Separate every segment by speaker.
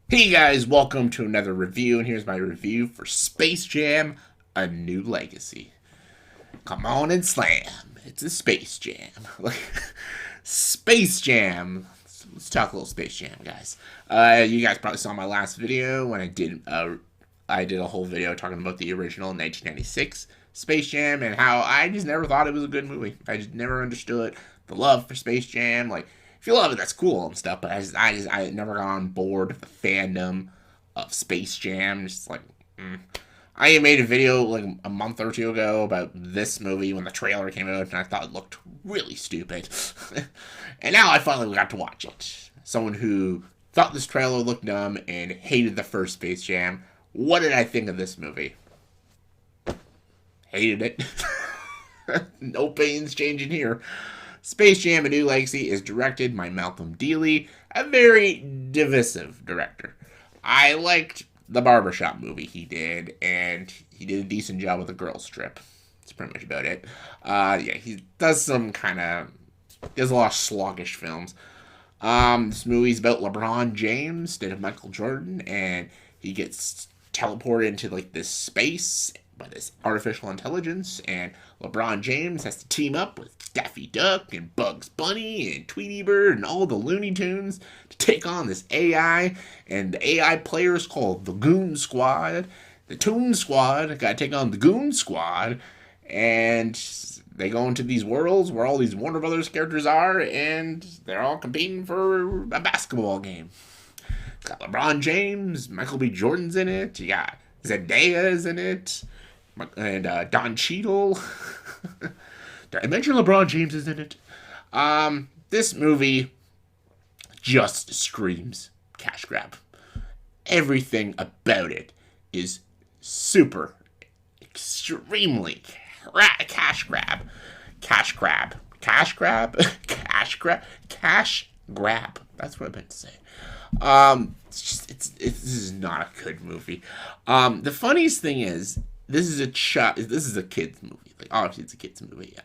Speaker 1: Hey guys, welcome to another review, and here's my review for Space Jam: A New Legacy. Come on and slam. It's a Space Jam. Space Jam. Let's talk a little Space Jam, guys. You guys probably saw my last video when I did a whole video talking about the original 1996 Space Jam and how I just never thought it was a good movie. I just never understood the love for Space Jam. Like, if you love it, that's cool and stuff. But I never got on board with the fandom of Space Jam. Just like, I made a video like a month or two ago about this movie when the trailer came out, and I thought it looked really stupid. And now I finally got to watch it. Someone who thought this trailer looked dumb and hated the first Space Jam. What did I think of this movie? Hated it. No opinions changing here. Space Jam: A New Legacy is directed by Malcolm Dealey, a very divisive director. I liked the barbershop movie he did, and he did a decent job with the girl strip. That's pretty much about it. Yeah, he does some kind of, does a lot of sluggish films. This movie's about LeBron James instead of Michael Jordan, and he gets teleported into like this space by this artificial intelligence, and LeBron James has to team up with Daffy Duck and Bugs Bunny and Tweety Bird and all the Looney Tunes to take on this AI, and the AI players called the Goon Squad. The Toon Squad gotta take on the Goon Squad, and they go into these worlds where all these Warner Brothers characters are, and they're all competing for a basketball game. It's got LeBron James, Michael B. Jordan's in it, you got Zendaya's in it, and Don Cheadle. Did I mention LeBron James is in it? This movie just screams cash grab. Everything about it is super, extremely cash grab. Cash grab. Cash grab? Cash grab? Cash grab. That's what I meant to say. This is not a good movie. The funniest thing is, this is a kid's movie. Like, obviously it's a kid's movie.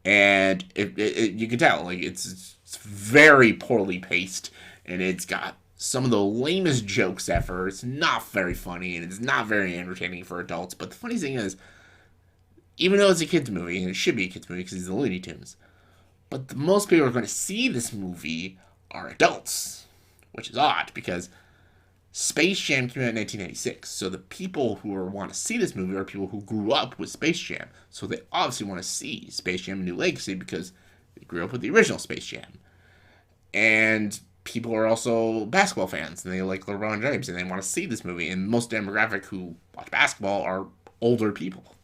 Speaker 1: And you can tell, like, it's very poorly paced, and it's got some of the lamest jokes ever. It's not very funny, and it's not very entertaining for adults. But the funny thing is, even though it's a kid's movie, and it should be a kid's movie because it's the Looney Tunes, but the most people who are going to see this movie are adults, which is odd because Space Jam came out in 1996, so the people who want to see this movie are people who grew up with Space Jam, so they obviously want to see Space Jam: A New Legacy because they grew up with the original Space Jam. And people are also basketball fans, and they like LeBron James, and they want to see this movie, and most demographic who watch basketball are older people,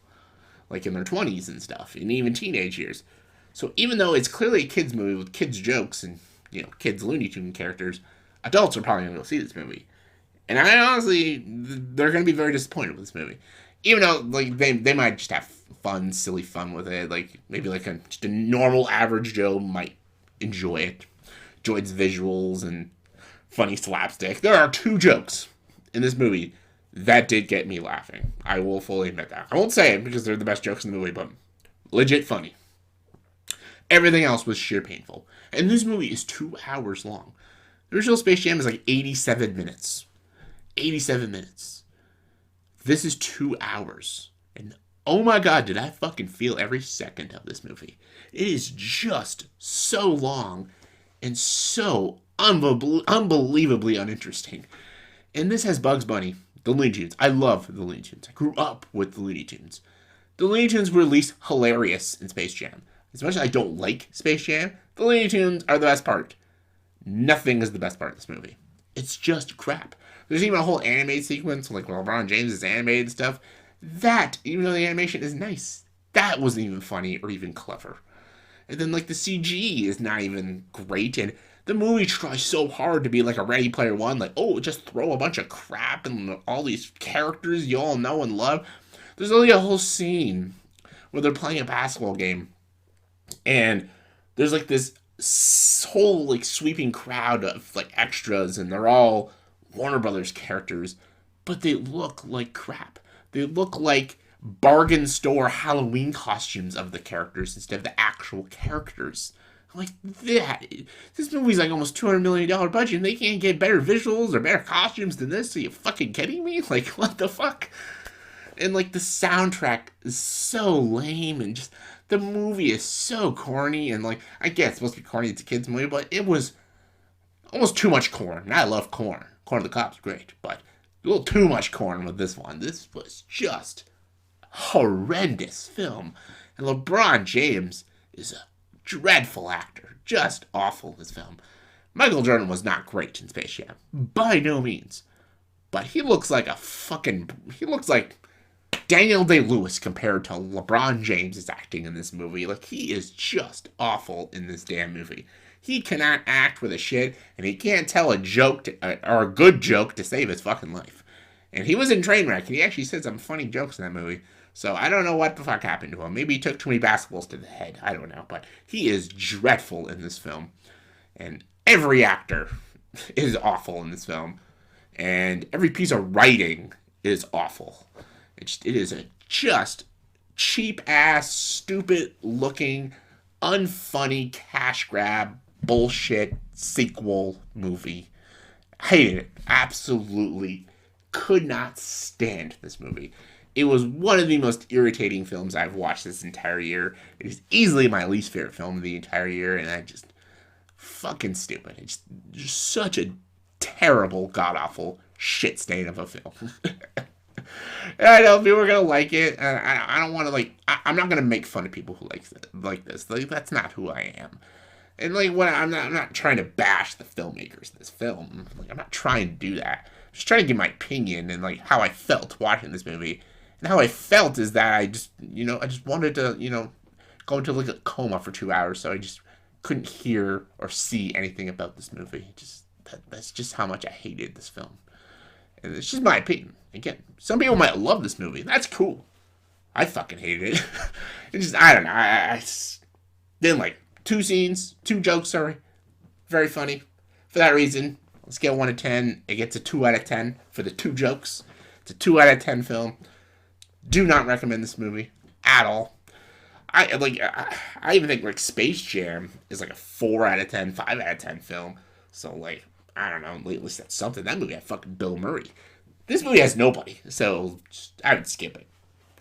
Speaker 1: like in their 20s and stuff, and even teenage years. So even though it's clearly a kids movie with kids jokes and, kids Looney Tune characters, adults are probably going to go see this movie. And I honestly, they're going to be very disappointed with this movie. Even though, like, they might just have fun, silly fun with it. Like, maybe like just a normal average Joe might enjoy it. Enjoy its visuals and funny slapstick. There are two jokes in this movie that did get me laughing. I will fully admit that. I won't say it because they're the best jokes in the movie, but legit funny. Everything else was sheer painful. And this movie is 2 hours long. The original Space Jam is like 87 minutes. 87 minutes. This is 2 hours. And oh my god, did I fucking feel every second of this movie. It is just so long and so unbelievably uninteresting. And this has Bugs Bunny, the Looney Tunes. I love the Looney Tunes. I grew up with the Looney Tunes. The Looney Tunes were at least hilarious in Space Jam. As much as I don't like Space Jam, the Looney Tunes are the best part. Nothing is the best part of this movie. It's just crap. There's even a whole animated sequence, like when LeBron James is animated and stuff. That, even though the animation is nice, that wasn't even funny or even clever. And then, like, the CG is not even great, and the movie tries so hard to be like a Ready Player One, like, oh, just throw a bunch of crap and all these characters you all know and love. There's only a whole scene where they're playing a basketball game, and there's like this whole like sweeping crowd of like extras, and they're all Warner Brothers characters, but they look like crap. They look like bargain store Halloween costumes of the characters instead of the actual characters. Like that. This movie's like almost $200 million budget, and they can't get better visuals or better costumes than this. Are you fucking kidding me? Like, what the fuck? And like the soundtrack is so lame, and just the movie is so corny. And like, I guess it's supposed to be corny, it's a kids movie, but it was almost too much corn. And I love corn. Corn of the Cop's great, but a little too much corn with this one. This was just horrendous film. And LeBron James is a dreadful actor. Just awful in this film. Michael Jordan was not great in Space Jam. By no means. But he looks like he looks like Daniel Day-Lewis compared to LeBron James' acting in this movie. Like, he is just awful in this damn movie. He cannot act with a shit, and he can't tell a joke or a good joke to save his fucking life. And he was in Trainwreck, and he actually said some funny jokes in that movie. So I don't know what the fuck happened to him. Maybe he took too many basketballs to the head. I don't know. But he is dreadful in this film. And every actor is awful in this film. And every piece of writing is awful. It is a just cheap-ass, stupid-looking, unfunny, cash grab, bullshit sequel movie. Hated it. Absolutely could not stand this movie. It was one of the most irritating films I've watched this entire year. It is easily my least favorite film of the entire year, and I just fucking stupid. It's just such a terrible, god-awful shit stain of a film. I know people are gonna like it. I don't want to I'm not gonna make fun of people who like this. Like, that's not who I am. And like, I'm not trying to bash the filmmakers of this film. Like, I'm not trying to do that. I'm just trying to give my opinion and like how I felt watching this movie. And how I felt is that I just wanted to go into like a coma for 2 hours, so I just couldn't hear or see anything about this movie. That's just how much I hated this film. And it's just my opinion. Again, some people might love this movie. That's cool. I fucking hated it. It's just, I don't know. I just didn't like it. 2 scenes, 2 jokes, sorry. Very funny. For that reason, on a scale of 1 to 10, it gets a 2 out of 10 for the 2 jokes. It's a 2 out of 10 film. Do not recommend this movie at all. I even think like Space Jam is like a 4 out of 10, 5 out of 10 film. So like, I don't know, at least that's something. That movie had fucking Bill Murray. This movie has nobody, so I would skip it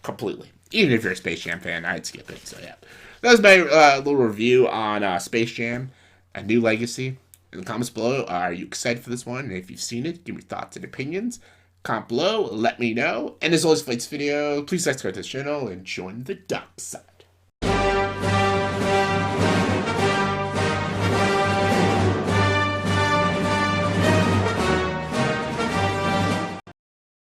Speaker 1: completely. Even if you're a Space Jam fan, I'd skip it. So yeah, that was my little review on Space Jam: A New Legacy. In the comments below, are you excited for this one? And if you've seen it, give me thoughts and opinions. Comment below, let me know. And as always, for this video, please subscribe to this channel and join the dark side.